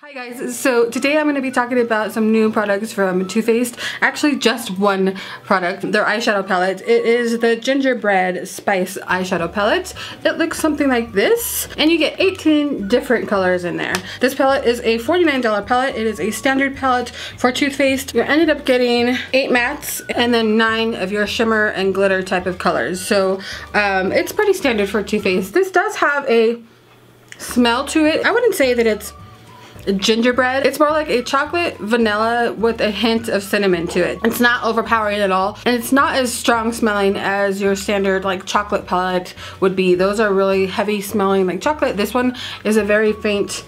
Hi guys, so today I'm going to be talking about some new products from Too Faced. Actually just one product, their eyeshadow palette. It is the Gingerbread Spice eyeshadow palette. It looks something like this and you get 18 different colors in there. This palette is a $49 palette. It is a standard palette for Too Faced. You ended up getting 8 mattes and then 9 of your shimmer and glitter type of colors. So it's pretty standard for Too Faced. This does have a smell to it. I wouldn't say that it's gingerbread. It's more like a chocolate vanilla with a hint of cinnamon to it. It's not overpowering at all, and it's not as strong smelling as your standard like chocolate palette would be. Those are really heavy smelling like chocolate. This one is a very faint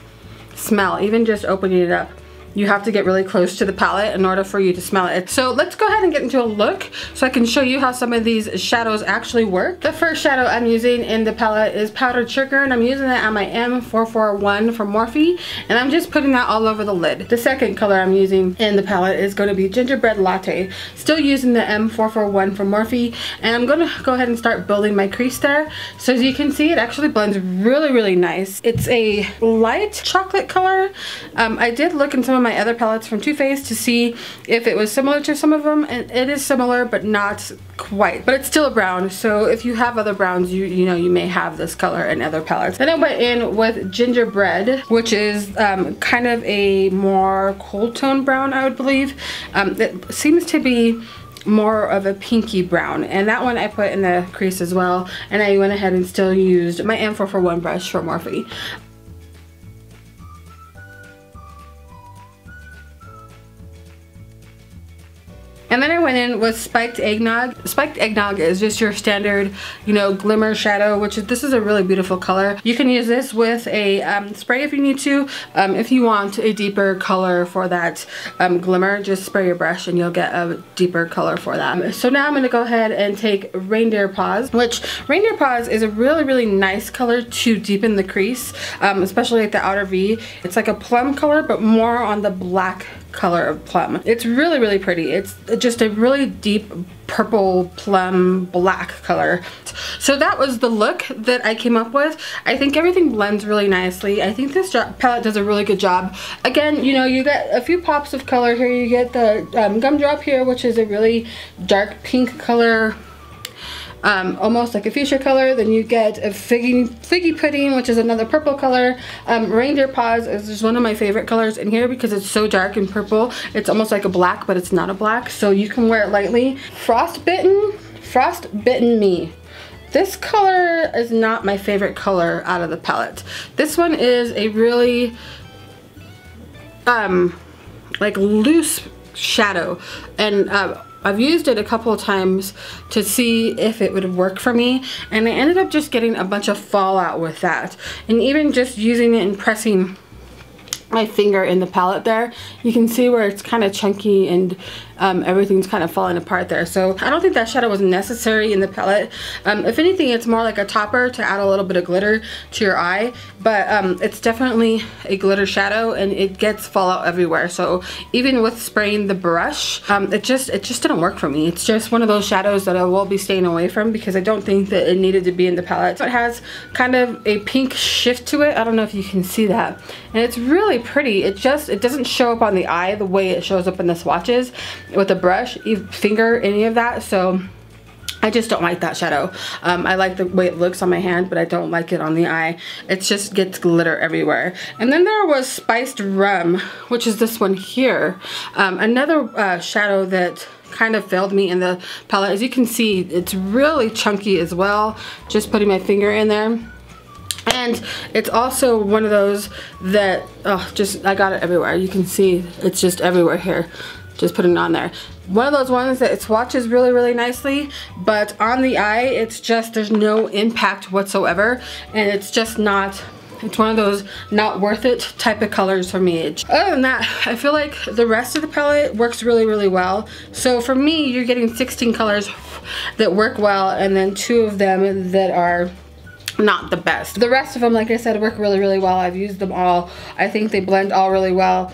smell. Even just opening it up, you have to get really close to the palette in order for you to smell it. So let's go ahead and get into a look so I can show you how some of these shadows actually work. The first shadow I'm using in the palette is Powdered Sugar, and I'm using that on my M441 from Morphe, and I'm just putting that all over the lid. The second color I'm using in the palette is going to be Gingerbread Latte. Still using the M441 from Morphe, and I'm going to go ahead and start building my crease there. So as you can see, it actually blends really nice. It's a light chocolate color. I did look in some of my other palettes from Too Faced to see if it was similar to some of them, and it is similar but not quite, but it's still a brown. So if you have other browns, you know you may have this color in other palettes. Then I went in with Gingerbread, which is kind of a more cold tone brown, I would believe. It seems to be more of a pinky brown, and that one I put in the crease as well, and I went ahead and still used my M441 brush from Morphe. And then I went in with Spiked Eggnog. Spiked Eggnog is just your standard, you know, glimmer shadow, which is, this is a really beautiful color. You can use this with a spray if you need to. If you want a deeper color for that glimmer, just spray your brush and you'll get a deeper color for that. So now I'm going to go ahead and take Reindeer Paws, which Reindeer Paws is a really nice color to deepen the crease, especially at the outer V. It's like a plum color, but more on the black color of plum. It's really pretty. It's just a really deep purple plum black color. So that was the look that I came up with. I think everything blends really nicely. I think this palette does a really good job. Again, you know, you get a few pops of color here. You get the Gumdrop here, which is a really dark pink color, almost like a fuchsia color. Then you get a figgy pudding, which is another purple color. Reindeer Paws is just one of my favorite colors in here because it's so dark and purple. It's almost like a black, but it's not a black, so you can wear it lightly. Frostbitten Me. This color is not my favorite color out of the palette. This one is a really like loose shadow, and I've used it a couple of times to see if it would work for me, and I ended up just getting a bunch of fallout with that. And even just using it and pressing my finger in the palette there, you can see where it's kind of chunky and everything's kind of falling apart there. So I don't think that shadow was necessary in the palette. If anything, it's more like a topper to add a little bit of glitter to your eye, but it's definitely a glitter shadow and it gets fallout everywhere. So even with spraying the brush, it just didn't work for me. It's just one of those shadows that I will be staying away from because I don't think that it needed to be in the palette. So it has kind of a pink shift to it. I don't know if you can see that, and it's really pretty. It doesn't show up on the eye the way it shows up in the swatches with a brush, finger, any of that. So I just don't like that shadow. I like the way it looks on my hand, but I don't like it on the eye. It just gets glitter everywhere. And then there was Spiced Rum, which is this one here. Another shadow that kind of failed me in the palette. As you can see, it's really chunky as well. Just putting my finger in there. And it's also one of those that, I got it everywhere. You can see it's just everywhere here. Just putting it on there. One of those ones that it swatches really nicely, but on the eye, it's just, there's no impact whatsoever. And it's just not, it's one of those not worth it type of colors for me. Other than that, I feel like the rest of the palette works really well. So for me, you're getting 16 colors that work well, and then 2 of them that are not the best. The rest of them, like I said, work really well. I've used them all. I think they blend all really well.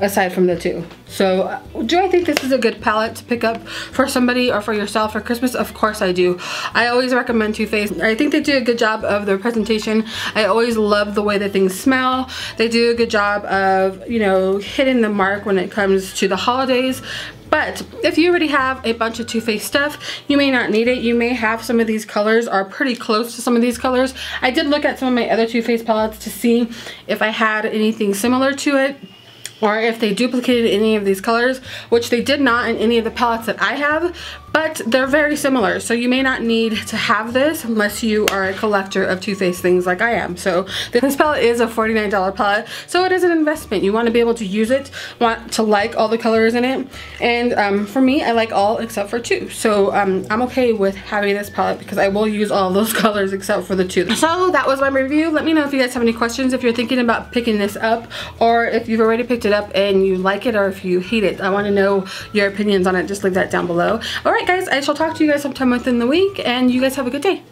aside from the two. So do I think this is a good palette to pick up for somebody or for yourself for Christmas? Of course I do. I always recommend Too Faced. I think they do a good job of their presentation. I always love the way that things smell. They do a good job of, you know, hitting the mark when it comes to the holidays. But if you already have a bunch of Too Faced stuff, you may not need it. You may have some of these colors are pretty close to some of these colors. I did look at some of my other Too Faced palettes to see if I had anything similar to it, or if they duplicated any of these colors, which they did not in any of the palettes that I have, but they're very similar. So you may not need to have this unless you are a collector of Too Faced things like I am. So this palette is a $49 palette, so it is an investment. You want to be able to use it, want to like all the colors in it, and for me, I like all except for two. So I'm okay with having this palette because I will use all those colors except for the two. So that was my review. Let me know if you guys have any questions, if you're thinking about picking this up, or if you've already picked it up and you like it, or if you hate it. I want to know your opinions on it. Just leave that down below. Alright guys, I shall talk to you guys sometime within the week, and you guys have a good day.